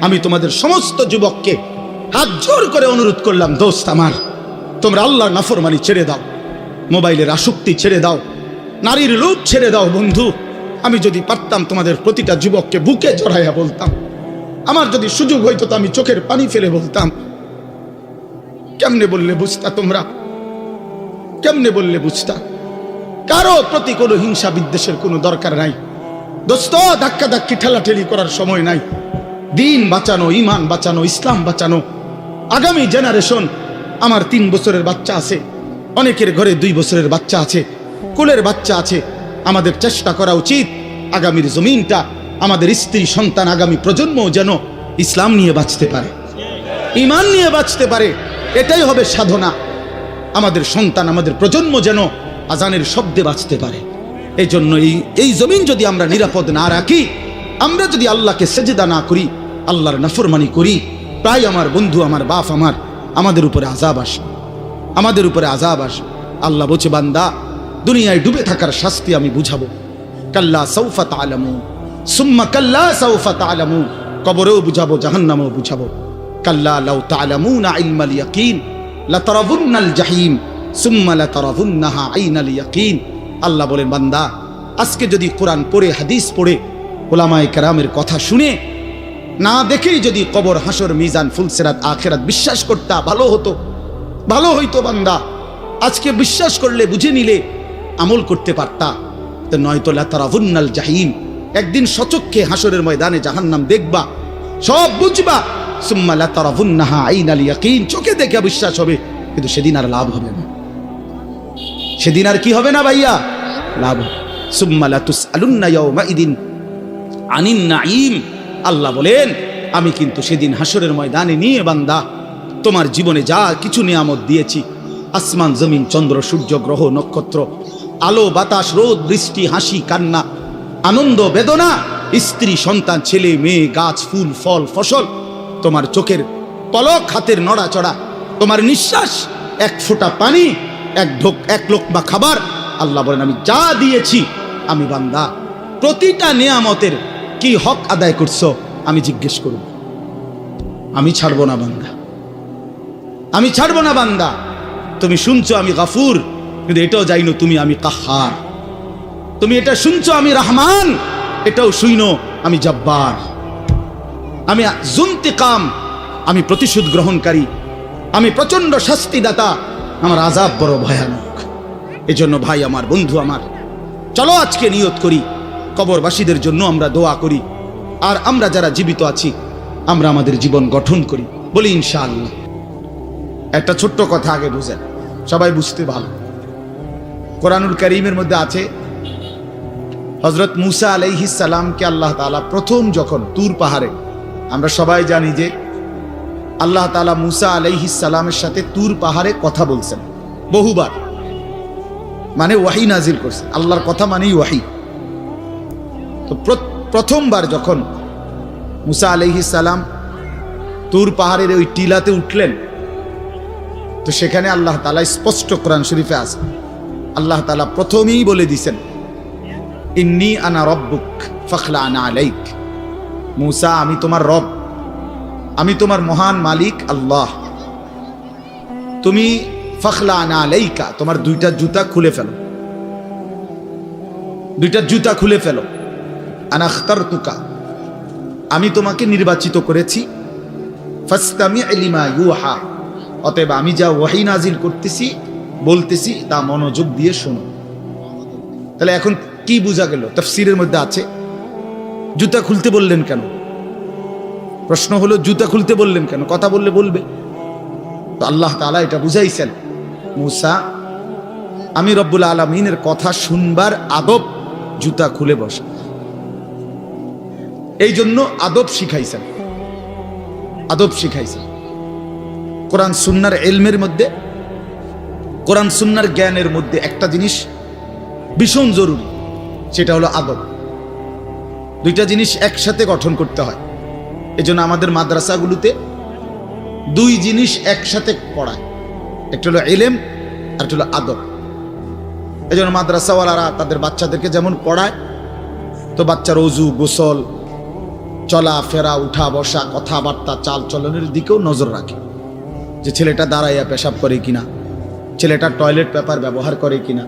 আমি তোমাদের সমস্ত যুবককে হাত জোর করে অনুরোধ করলাম, দোস্ত আমার, তোমরা আল্লাহর নাফরমানি ছেড়ে দাও, মোবাইলের আসক্তি ছেড়ে দাও, নারীর লোভ ছেড়ে দাও। বন্ধু, আমি যদি পারতাম তোমাদের প্রতিটা যুবককে বুকে জড়াইয়া বলতাম, আমার যদি সুযোগ হইতো তো আমি চোখের পানি ফেলে বলতাম। কেমনে বললে বুঝতা তোমরা? কেমনে বললে বুঝতা? কারো প্রতি কোনো হিংসা বিদ্বেষের কোনো দরকার নাই দোস্ত। ধাক্কা ধাক্কি ঠেলাঠেলি করার সময় নাই। দিন বাঁচানো, ইমান বাঁচানো, ইসলাম বাঁচানো। আগামী জেনারেশন, আমার 3 বছরের বাচ্চা আছে, অনেকের ঘরে 2 বছরের বাচ্চা আছে, কোলের বাচ্চা আছে। আমাদের চেষ্টা করা উচিত আগামীর জমিনটা, আমাদের স্ত্রী সন্তান, আগামী প্রজন্ম যেন ইসলাম নিয়ে বাঁচতে পারে, ইমান নিয়ে বাঁচতে পারে। এটাই হবে সাধনা। আমাদের সন্তান, আমাদের প্রজন্ম যেন আজানের শব্দে বাঁচতে পারে। এই জন্য এই জমিন যদি আমরা নিরাপদ না রাখি, আমরা যদি আল্লাহকে সেজদা না করি, আল্লাহর নাফরমানি করি, প্রায় আমার বন্ধু, আমার বাপ, আমাদের উপরে আযাব আসে, আমাদের উপরে আযাব আসে। আল্লাহ বলছে, বান্দা, দুনিয়ায় ডুবে থাকার শাস্তি আমি বুঝাবো। কাল্লা সাউফা তা'লামুন সুম্মা কাল্লা সাউফা তা'লামুন, কবরেও বুঝাবো, জাহান্নামেও বুঝাবো। কাল্লা লাউ তা'লামুনা ইলমাল ইয়াকিন লাতারাবুন্নাল জাহিম সুম্মা লাতারাবুন্নাহা আইনাল ইয়াকিন। আল্লাহ বলেন, বান্দা, আজকে যদি কোরআন পড়ে, হাদিস পড়ে, উলামায়ে কেরামের কথা শুনে, না দেখেই যদি কবর, হাসর, মিজান, ফুলসিরাত, আখিরাত বিশ্বাস করতা, ভালো হতো, ভালো হইতো। বান্দা, আজকে বিশ্বাস করলে, বুঝে নিলে, আমল করতে পারতা। তো নয়তো লাতারাবুন্নাল জাহিম, একদিন সচক্ষে হাসরের ময়দানে জাহান্নাম দেখবা, সব বুঝবা। সুম্মা লাতারাবুন্নাহা আইনাল ইয়াকিন, চোখে দেখে বিশ্বাস হবে, কিন্তু সেদিন আর লাভ হবে না। সেদিন আর কি হবে না ভাইয়া? লাভ। সুম্মা লাতুসআলুন্না ইয়াওমাইদিন আনিন নাঈম। আল্লাহ বলেন, আমি কিন্তু সেদিন হাসরের ময়দানে নিয়ে বান্দা তোমার জীবনে যা কিছু নিয়ামত দিয়েছি, আসমান, জমিন, চন্দ্র, সূর্য, গ্রহ, নক্ষত্র, আলো, বাতাস, রোদ, বৃষ্টি, হাসি, কান্না, আনন্দ, বেদনা, স্ত্রী, সন্তান, ছেলে, মেয়ে, গাছ, ফুল, ফল, ফসল, তোমার চোখের পলক, হাতের নড়াচড়া, তোমার নিঃশ্বাস, এক ফোঁটা পানি, এক লোকমা খাবার। আল্লাহ বলেন, আমি যা দিয়েছি, আমি বান্দা প্রতিটা নিয়ামতের কি হক আদায় করছো আমি জিজ্ঞেস করব। আমি ছাড়বো না বান্দা, আমি ছাড়বো না বান্দা। তুমি শুনছো আমি গাফুর, কিন্তু এটাও জানো তুমি আমি কাহ্হার। তুমি এটা শুনছো আমি রহমান, এটাও শুইনো আমি জব্বার। আমি জুন্তিকাম, আমি প্রতিশোধ গ্রহণকারী, আমি প্রচন্ড শাস্তিদাতা, আমার আযাব বড় ভয়ানক। এজন্য ভাই আমার, বন্ধু আমার, চলো আজকে নিয়ত করি, কবরবাসীদের জন্য আমরা দোয়া করি, আর আমরা যারা জীবিত আছি আমরা আমাদের জীবন গঠন করি, বলি ইনশাআল্লাহ। একটা ছোট্ট কথা আগে বুঝেন, সবাই বুঝতে ভালো। কোরআনুল কারীমের মধ্যে আছে, হযরত মূসা আলাইহিস সালামকে আল্লাহ তাআলা প্রথম যখন তুর পাহাড়ে, আমরা সবাই জানি যে আল্লাহ তাআলা মূসা আলাইহিস সালামের সাথে তুর পাহাড়ে কথা বলছেন বহুবার, মানে ওয়াহি নাজিল করছেন। আল্লাহর কথা মানেই ওয়াহি। তো প্রথমবার যখন মূসা আলাইহিস সালাম তুর পাহাড়ের ওই টিলাতে উঠলেন, তো সেখানে আল্লাহ তাআলা স্পষ্ট কোরআন শরীফে আছে, আল্লাহ তাআলা প্রথমেই বলে দিয়েছেন, ইন্নী আনা রব্বুক ফাখলা'না আলাইক। মূসা, আমি তোমার রব, আমি তোমার মহান মালিক আল্লাহ। তুমি ফাখলা'না আলাইকা, তোমার 2টা জুতা খুলে ফেলো, 2টা জুতা খুলে ফেলো। আনা আখতারতুকা, আমি তোমাকে নির্বাচিত করেছি। ফাসতামি' লিমা ইউহা, অতএব আমি যা ওয়াহি নাজিল করতেছি, বলতেছি, তা মনোযোগ দিয়ে শোনো। তাহলে এখন কি বোঝা গেল? তাফসীরের মধ্যে আছে, জুতা খুলতে বললেন কেন? প্রশ্ন হলো, জুতা খুলতে বললেন কেন? কথা বললে বলবে। তো আল্লাহ তাআলা এটা বুঝাইছেন, মূসা, আমি রব্বুল আলামিনের কথা শুনবার আদব, জুতা খুলে বসা। এই জন্য আদব শিখাইছেন, আদব শিখাইছেন। কোরআন সুন্নাহর ইলমের মধ্যে, কোরআন সুন্নাহর জ্ঞানের মধ্যে একটা জিনিস ভীষণ জরুরি, সেটা হলো আদব। 2টা জিনিস একসাথে গঠন করতে হয়। এজন্য আমাদের মাদ্রাসাগুলোতে 2 জিনিস একসাথে পড়ায়, একটা হলো ইলম আর একটা হলো আদব। এজন্য মাদ্রাসাওয়ালারা তাদের বাচ্চাদেরকে যেমন পড়ায়, তো বাচ্চার ওযু, গোসল, চলা ফেরা, উঠা বসা, কথাবার্তা, চাল চলনের দিকেও নজর রাখে, যে ছেলেটা দাঁড়াইয়া পেশাব করে কিনা, ছেলেটা টয়লেট পেপার ব্যবহার করে কিনা,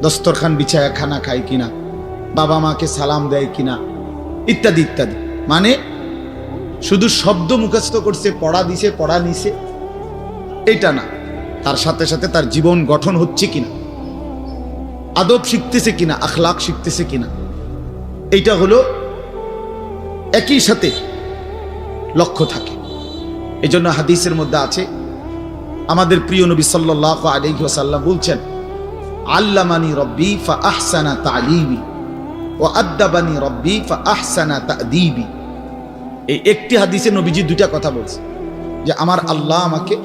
দস্তরখান বিছায়া খানা খায় কিনা, বাবা মাকে সালাম দেয় কিনা, ইত্যাদি ইত্যাদি। মানে শুধু শব্দ মুখস্থ করছে, পড়া দিছে, পড়া নিছে, এটা না, তার সাথে সাথে তার জীবন গঠন হচ্ছে কিনা, আদব শিখতেছে কিনা, আখলাক শিখতেছে কিনা, এইটা হলো একই সাথে লক্ষ্য থাকে। এই জন্য হাদিসের মধ্যে আছে, আমাদের প্রিয় নবী সাল্লাল্লাহু আলাইহি ওয়াসাল্লাম বলছেন, আল্লামানি রব্বি ফা আহসানা তালিমি ওয়া আদ্দাবানি রব্বি ফা আহসানা তাদিবি। এই একটি হাদিসে নবীজি দুইটা কথা বলছে, যে আমার আল্লাহ আমাকে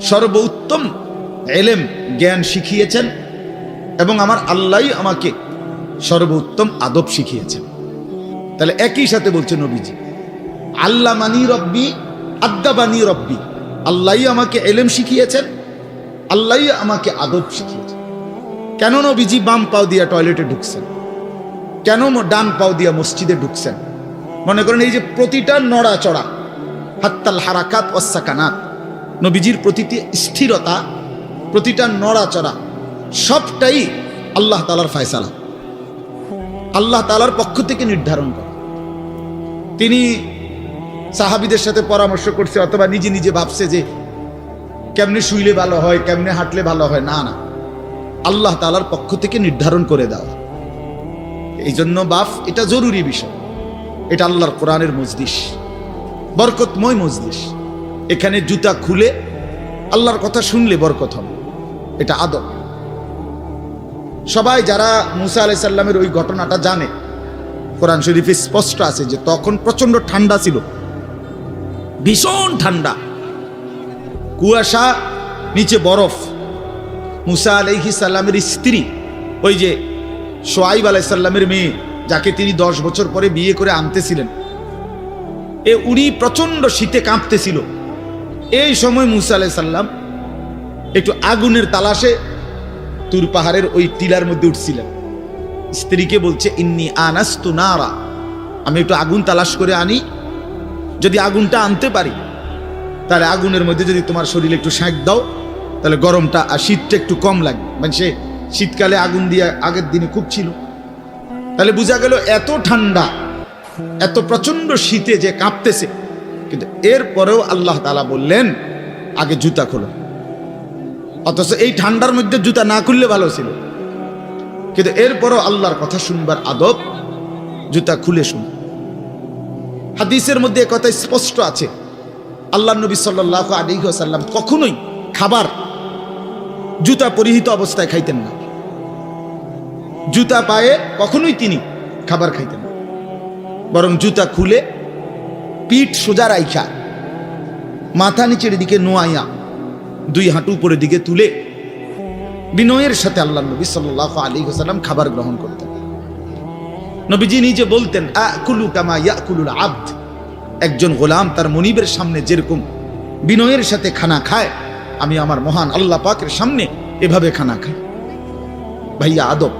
সর্বোত্তম এলেম জ্ঞান শিখিয়েছেন এবং আমার আল্লাহই আমাকে সর্বোত্তম আদব শিখিয়েছেন। তাহলে একই সাথে বলছে নবীজি, আল্লামানি রব্বি আদ্দাবানি রব্বি, আল্লাহই আমাকে এলেম শিখিয়েছেন, আল্লাহই আমাকে আদব শিখিয়েছেন। কেন নবীজি বাম পাও দিয়া টয়লেটে ঢুকছেন, কেন ডান পাও দিয়া মসজিদে ঢুকছেন? মনে করেন এই যে প্রতিটা নড়াচড়া, হাত্তাল হারাকাত ওয়াস সাকানাত, নবীজির প্রতিটি স্থিরতা, প্রতিটা নড়াচড়া সবটাই আল্লাহ তাআলার ফয়সালা, আল্লাহ তাআলার পক্ষ থেকে নির্ধারণ করে। তিনি সাহাবীদের সাথে পরামর্শ করছে অথবা নিজে নিজে ভাবছে যে কেমনে শুইলে ভালো হয়, কেমনে হাঁটলে ভালো হয়, না না, আল্লাহ তাআলার পক্ষ থেকে নির্ধারণ করে দেওয়া। এই জন্য বাফ এটা জরুরি বিষয়, এটা আল্লাহর কোরআনের মজলিস, বরকতময় মজলিস। এখানে জুতা খুলে আল্লাহর কথা শুনলে বরকত হবে, এটা আদব। সবাই যারা মুসা আলাইহিস সালামের ওই ঘটনাটা জানে, কোরআন শরীফে স্পষ্ট আছে যে তখন প্রচন্ড ঠান্ডা ছিল, ভীষণ ঠান্ডা, কুয়াশা, নিচে বরফ। মুসা আলাইহিস সালামের স্ত্রী, ওই যে শুআইব আলাইহিস সালামের মেয়ে, যাকে তিনি 10 বছর পরে বিয়ে করে আনতেছিলেন, উনি প্রচন্ড শীতে কাঁপতেছিল। এই সময় মুসা আলাইহিস সালাম একটু আগুনের তালাশে তুর পাহাড়ের ওই টিলার মধ্যে উঠছিলেন। স্ত্রীকে বলছে, ইন্নী আনাস্তু নারা, আমি একটু আগুন তালাশ করে আনি, যদি আগুনটা আনতে পারি তাহলে আগুনের মধ্যে যদি তোমার শরীরে একটু সেঁক দাও তাহলে গরমটা আর শীতটা একটু কম লাগবে। মানে সে শীতকালে আগুন দিয়ে আগের দিনে খুব ছিল, তাহলে বোঝা গেল এত ঠান্ডা, এত প্রচন্ড শীতে যে কাঁপতেছে। কিন্তু এরপরেও আল্লাহ তাআলা বললেন আগে জুতা খোলো, অথচ এই ঠান্ডার মধ্যে জুতা না খুললে ভালো ছিল, কিন্তু এরপরও আল্লাহর কথা শুনবার আদব, জুতা খুলে শুন। হাদিসের মধ্যে কথা স্পষ্ট আছে, আল্লাহর নবী সাল্লাল্লাহু আলাইহি ওয়াসাল্লাম কখনোই খাবার জুতা পরিহিত অবস্থায় খাইতেন না, জুতা পায়ে কখনোই তিনি খাবার খাইতেন না, বরং জুতা খুলে পিঠ সোজা রাইখা মাথা নিচের দিকে নোয়াইয়া 2 হাঁটু উপরের দিকে তুলে বিনয়ের সাথে আল্লাহর নবী সাল্লাল্লাহু আলাইহি ওয়াসাল্লাম খাবার গ্রহণ করতেন। নবীজি নিজে বলতেন, আকুলু কামা ইয়াকুলুল আবদ, একজন গোলাম তার মনিবের সামনে যেরকম বিনয়ের সাথে খানা খায়, আমি আমার মহান আল্লাহ পাকের সামনে এভাবে খানা খাই। ভাইয়া, আদব,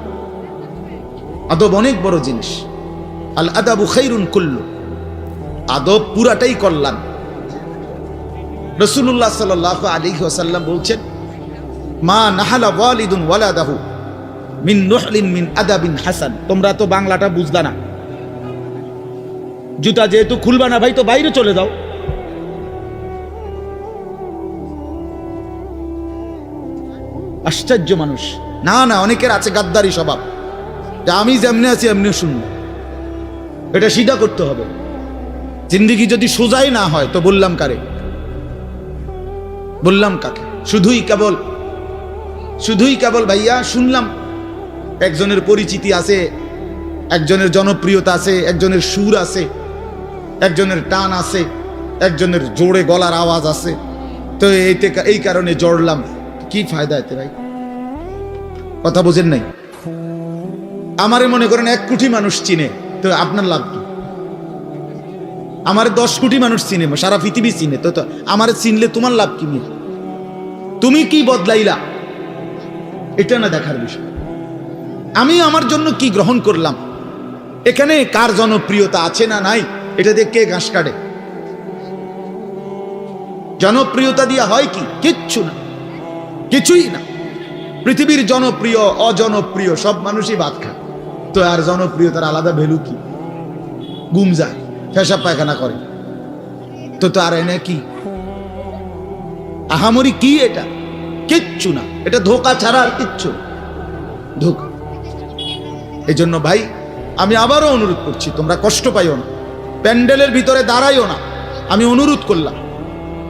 আদব অনেক বড় জিনিস। আল আদাবু খাইরুন কুল্লু, আদব পুরাটাই কল্যাণ। রাসূলুল্লাহ সাল্লাল্লাহু আলাইহি ওয়াসাল্লাম বলছেন, মা নাহালা ওয়ালিদুন ওয়ালাদাহু মিন নুহলিন মিন আদাবিন হাসান। তোমরা তো বাংলাটা বুঝলা না, জুতা যেহেতু খুলবা না ভাই, তো বাইরে চলে যাও। আশ্চর্য মানুষ। না না, অনেকের আছে গাদ্দারি স্বভাব, যে আমি যেমনি আছি এমনি শুনবো। এটা সিধা করতে হবে। জিন্দেগি যদি সোজাই না হয় তো বললাম কারে, বললাম কাকে? শুধুই কেবল ভাইয়া শুনলাম, একজনের পরিচিতি আছে, একজনের জনপ্রিয়তা আছে, একজনের সুর আছে, একজনের টান আছে, একজনের জোরে গলার আওয়াজ আছে, তো এই কারণে জড়লাম। কি ফায়দা এতে ভাই? কথা বোঝেন নাই? আমারে মনে করেন 1 কোটি মানুষ চিনে, তো আপনার লাভ কি? আমার 10 কোটি মানুষ চিনে, সারা পৃথিবী চিনে, তো আমার চিনলে তোমার লাভ কি? তুমি কি বদলাইলা, এটা না দেখার বিষয়। আমি আমার জন্য কি গ্রহণ করলাম, এখানে কার জনপ্রিয়তা আছে না নাই এটা দিয়ে কে ঘাস কাটে? জনপ্রিয়তা দিয়া হয় কি? কিচ্ছু না, কিছুই না। পৃথিবীর জনপ্রিয় অজনপ্রিয় সব মানুষই ভাত খায়, তো আর জনপ্রিয়তার আলাদা ভ্যালু কি? ঘুম যায়, পেশাব পায়খানা করে, তো আর এনে কি আহামরি কি? এটা কিচ্ছু না, এটা ধোঁকা ছাড়া আর কিচ্ছু না, ধোঁকা। এই জন্য ভাই আমি আবারও অনুরোধ করছি, তোমরা কষ্ট পাইও না, প্যান্ডেলের ভিতরে দাঁড়াইও না। আমি অনুরোধ করলাম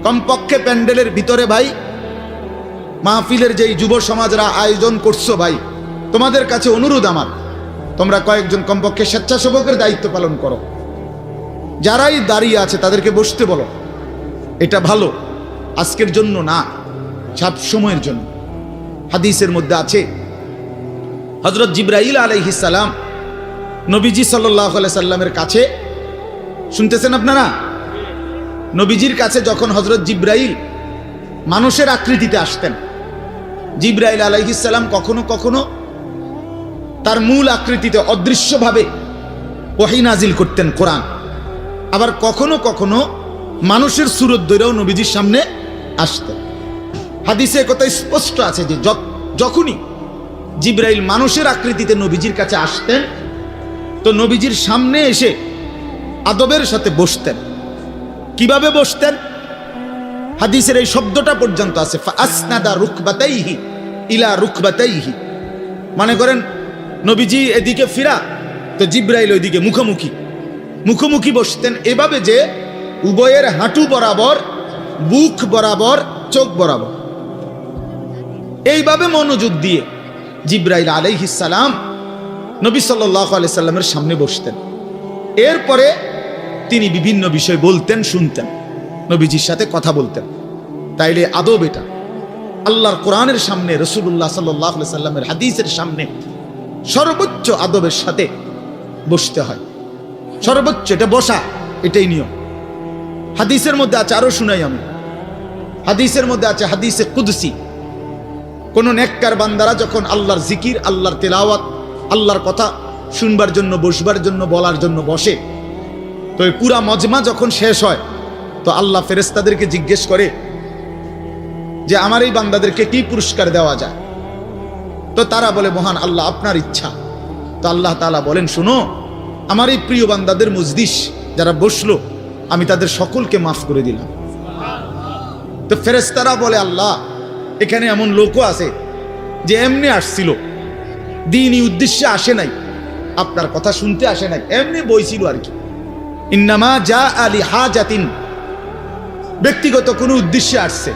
কমপক্ষে প্যান্ডেলের ভিতরে ভাই মাহফিলের যেই যুব সমাজরা আয়োজন করছো ভাই, তোমাদের কাছে অনুরোধ আমার, তোমরা কয়েকজন কমপক্ষে স্বেচ্ছাসেবকের দায়িত্ব পালন করো। যারাই দাঁড়িয়ে আছে তাদেরকে বসতে বলো। এটা ভালো, আজকের জন্য না, সব সময়ের জন্য। হাদিসের মধ্যে আছে হযরত জিবরাইল আলাইহিস সালাম নবীজি সাল্লাল্লাহু আলাইহি সাল্লামের কাছে, শুনতেছেন আপনারা? নবীজির কাছে যখন হযরত জিবরাইল মানুষের আকৃতিতে আসতেন, জিবরাইল আলাইহিস সালাম কখনো কখনো তার মূল আকৃতিতে অদৃশ্যভাবে ওহী নাজিল করতেন, কোরআন। আবার কখনো কখনো মানুষের সুরত ধরেও নবীজির সামনে আসতেন। হাদিসে কথা স্পষ্ট আছে যে যখনই জিবরাইল মানুষের আকৃতিতে নবীজির কাছে আসতেন, তো নবীজির সামনে এসে আদবের সাথে বসতেন। কিভাবে বসতেন? হাদিসের এই শব্দটা পর্যন্ত আছে, ফাসনাদা রুকবাতাইহি ইলা রুকবাতাইহি। মানে করেন নবীজি এদিকে ফিরা, তো জিবরাইল ওইদিকে মুখোমুখি মুখোমুখি বসতেন, এভাবে যে উভয়ের হাঁটু বরাবর, বুক বরাবর, চোখ বরাবর, এইভাবে মনোযোগ দিয়ে জিবরাইল আলাইহিস সালাম নবী সাল্লাল্লাহু আলাইহি সাল্লামের সামনে বসতেন। এরপরে তিনি বিভিন্ন বিষয় বলতেন, শুনতেন, নবীজির সাথে কথা বলতেন। তাইলে আদব এটা, আল্লাহর কোরআনের সামনে, রাসূলুল্লাহ সাল্লাল্লাহু আলাইহি সাল্লামের হাদিসের সামনে সর্বোচ্চ আদবের সাথে বসতে হয়, সর্বোচ্চ। এটা বসা, এটাই নিয়ম। হাদিসের মধ্যে আছে, আরো শুনাই আমি, হাদিসের মধ্যে আছে, হাদিসে কুদসি, কোন নেককার বান্দারা যখন আল্লাহর জিকির, আল্লাহর তেলাওয়াত, আল্লাহর কথা শুনবার জন্য, বসবার জন্য, বলার জন্য বসে, তো এই পুরা মজমা যখন শেষ হয়, তো আল্লাহ ফেরেশতাদেরকে জিজ্ঞেস করে যে আমার এই বান্দাদেরকে কি পুরস্কার দেওয়া যায়? তো তারা বলে, মহান আল্লাহ, আপনার ইচ্ছা। তো আল্লাহ তাআলা বলেন, শুনো, আমার এই প্রিয় বান্দাদের মজলিস যারা বসলো, আমি তাদের সকলকে মাফ করে দিলাম। তো ফেরেশতারা বলে, আল্লাহ, এখানে এমন লোকও আছে যে এমনি আসছিল, দ্বীনি উদ্দেশ্যে আসে নাই, আপনার কথা শুনতে আসে নাই, এমনি বইছিল আর কি, ইন্নামা জা আলি হাজাতিন, ব্যক্তিগত কোনো উদ্দেশ্যে আসছে,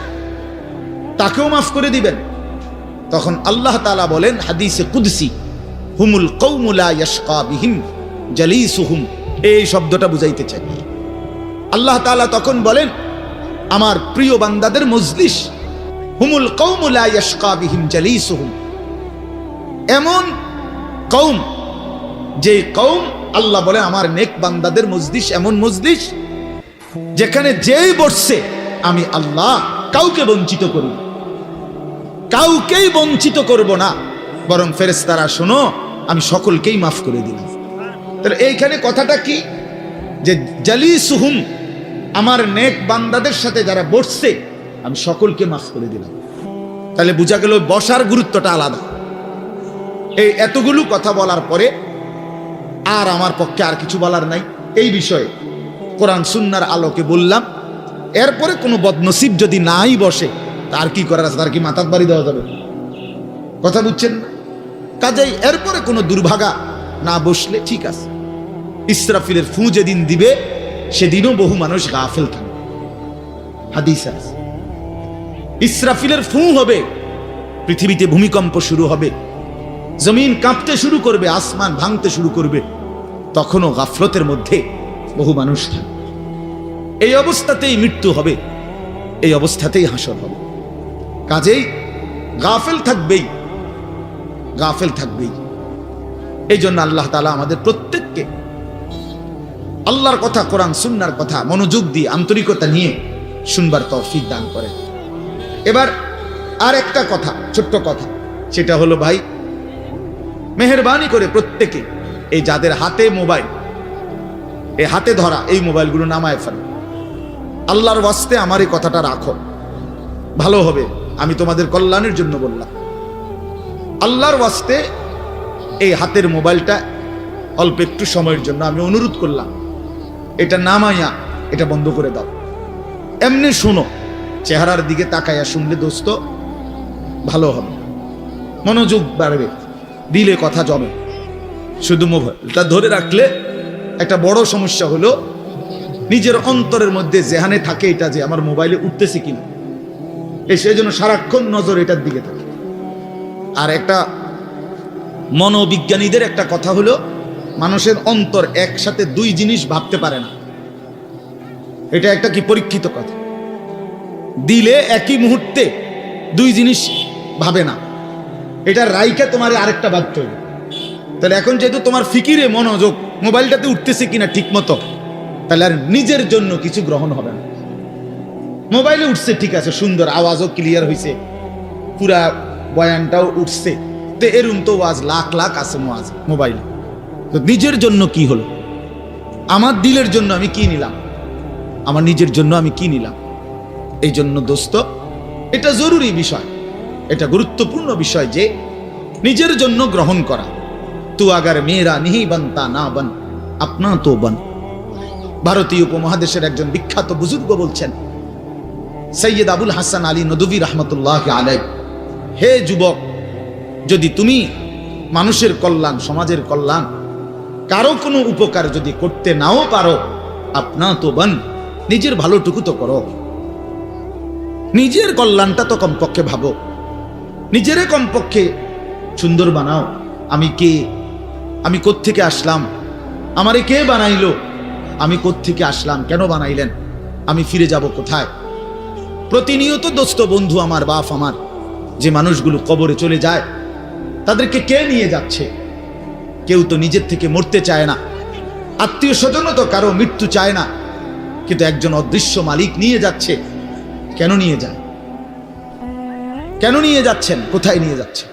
তাকেও মাফ করে দিবেন। তখন আল্লাহ তাআলা বলেন হাদিসে কুদসি, হুমুল কওমু লা ইয়াশকা বিহিম জালিসুহুম, এই শব্দটা বুঝাইতে চাই। আল্লাহ তাআলা তখন বলেন, আমার প্রিয় বান্দাদের মজলিস, হুমুল কওমু লা ইয়াশকা বিহিম জালিসুহুম, এমন কওম, যে কওম, আল্লাহ বলে আমার নেক বান্দাদের মজলিস এমন মজলিস যেখানে যেই বসছে আমি আল্লাহ কাউকে বঞ্চিত করব, কাউকেই বঞ্চিত করব না, বরং ফেরেশতারা শোনো, আমি সকলকেই মাফ করে দিলাম। তাহলে এইখানে কথাটা কি? যে জালিসুহুম, আমার নেক বান্দাদের সাথে যারা বসছে আমি সকলকে মাফ করে দিলাম। তাহলে বোঝা গেল বসার গুরুত্বটা আলাদা। এই এতগুলো কথা বলার পরে আর আমার পক্ষে আর কিছু বলার নাই এই বিষয়ে, কোরআন সুন্নাহর আলোকে বললাম। এরপরে কোনো বদনসিব যদি নাই বসে, তার কি করার আছে? তার কি মাথার বাড়ি দেওয়া যাবে? কথা বুঝছেন না? কাজেই এরপরে কোনো দুর্ভাগা না বসলে ঠিক আছে। ইসরাফিলের ফু যেদিন দিবে সেদিনও বহু মানুষ গাফেল থাকবে, হাদিস আছে। ইসরাফিলের ফু হবে, পৃথিবীতে ভূমিকম্প শুরু হবে, জমিন কাঁপতে শুরু করবে, আসমান ভাঙতে শুরু করবে, তখনও গাফলতের মধ্যে বহু মানুষ থাকবে। এই অবস্থাতেই মৃত্যু হবে, এই অবস্থাতেই হাসর হবে। কাজেই গাফেল থাকবেই, গাফেল থাকবেই। এই জন্য আল্লাহ তাআলা আমাদের প্রত্যেককে আল্লাহর কথা, কোরআন সুন্নাহর কথা মনোযোগ দিয়ে, আন্তরিকতা নিয়ে শুনবার তৌফিক দান করেন। এবার আর একটা কথা, ছোট্ট কথা, সেটা হলো ভাই, মেহেরবানি করে প্রত্যেকে এই যাদের হাতে মোবাইল, এই হাতে ধরা এই মোবাইলগুলো নামায় ফেলো। আল্লাহর ওয়াস্তে আমার এই কথাটা রাখো, ভালো হবে। আমি তোমাদের কল্যাণের জন্য বললাম। আল্লাহর ওয়াস্তে এই হাতের মোবাইলটা অল্প একটু সময়ের জন্য আমি অনুরোধ করলাম, এটা নামাইয়া এটা বন্ধ করে দাও। এমনি শোনো, চেহারার দিকে তাকাইয়া শুনলে দোস্ত ভালো হবে, মনোযোগ বাড়বে, দিলে কথা জমে। শুধু মোবাইলটা ধরে রাখলে একটা বড় সমস্যা হলো নিজের অন্তরের মধ্যে যেহানে থাকে এটা যে আমার মোবাইলে উঠতেছে কিনা, সেই জন্য সারাক্ষণ নজর এটার দিকে থাকে। আর একটা মনোবিজ্ঞানীদের একটা কথা হলো, মানুষের অন্তর একসাথে দুই জিনিস ভাবতে পারে না। এটা একটা কি পরীক্ষিত কথা, দিলে একই মুহূর্তে দুই জিনিস ভাবে না। এটা রাইকা তোমার আরেকটা ভাবতে হবে। তাহলে এখন যেহেতু তোমার ফিকিরে মনোযোগ মোবাইলটাতে উঠতেছে কিনা ঠিক মতো, তাহলে আর নিজের জন্য কিছু গ্রহণ হবে না। মোবাইলে উঠছে ঠিক আছে, সুন্দর, আওয়াজও ক্লিয়ার হয়েছে, পুরা বয়ানটাও উঠছে, তো এরম তো ওয়াজ লাখ লাখ আছে মোবাইলে। তো নিজের জন্য কি হলো? আমার দিলের জন্য আমি কি নিলাম? আমার নিজের জন্য আমি কি নিলাম? এই জন্য দোস্ত, এটা জরুরি বিষয়, এটা গুরুত্বপূর্ণ বিষয় যে নিজের জন্য গ্রহণ করা। তু আগার মেয়েরা নিহি বানতা না বান, আপনা তো বান। ভারতীয় উপমহাদেশের একজন বিখ্যাত বুজুর্গ বলছেন, সৈয়দ আবুল হাসান আলী নদভী রহমতুল্লাহ আলাইহি, হে যুবক, যদি তুমি মানুষের কল্যাণ, সমাজের কল্যাণ, কারো কোনো উপকার যদি করতে নাও পারো, আপনা তো বান, নিজের ভালোটুকু তো করো, নিজের কল্যাণটা তো কমপক্ষে ভাবো, নিজেরে কমপক্ষে সুন্দর বানাও। আমি কে? আমি কোত্থেকে আসলাম? আমারে কে বানাইলো? আমি কোত্থেকে আসলাম? কেন বানাইলেন? আমি ফিরে যাব কোথায়? প্রতিনিয়ত দোস্ত বন্ধু আমার, বাপ আমার, যে মানুষগুলো কবরে চলে যায়, তাদেরকে কে নিয়ে যাচ্ছে? কেউ তো নিজের থেকে মরতে চায় না, আত্মীয় স্বজনও তো কারো মৃত্যু চায় না, কিন্তু একজন অদৃশ্য মালিক নিয়ে যাচ্ছে। কেন নিয়ে যায়? কেন নিয়ে যাচ্ছেন? কোথায় নিয়ে যাচ্ছেন?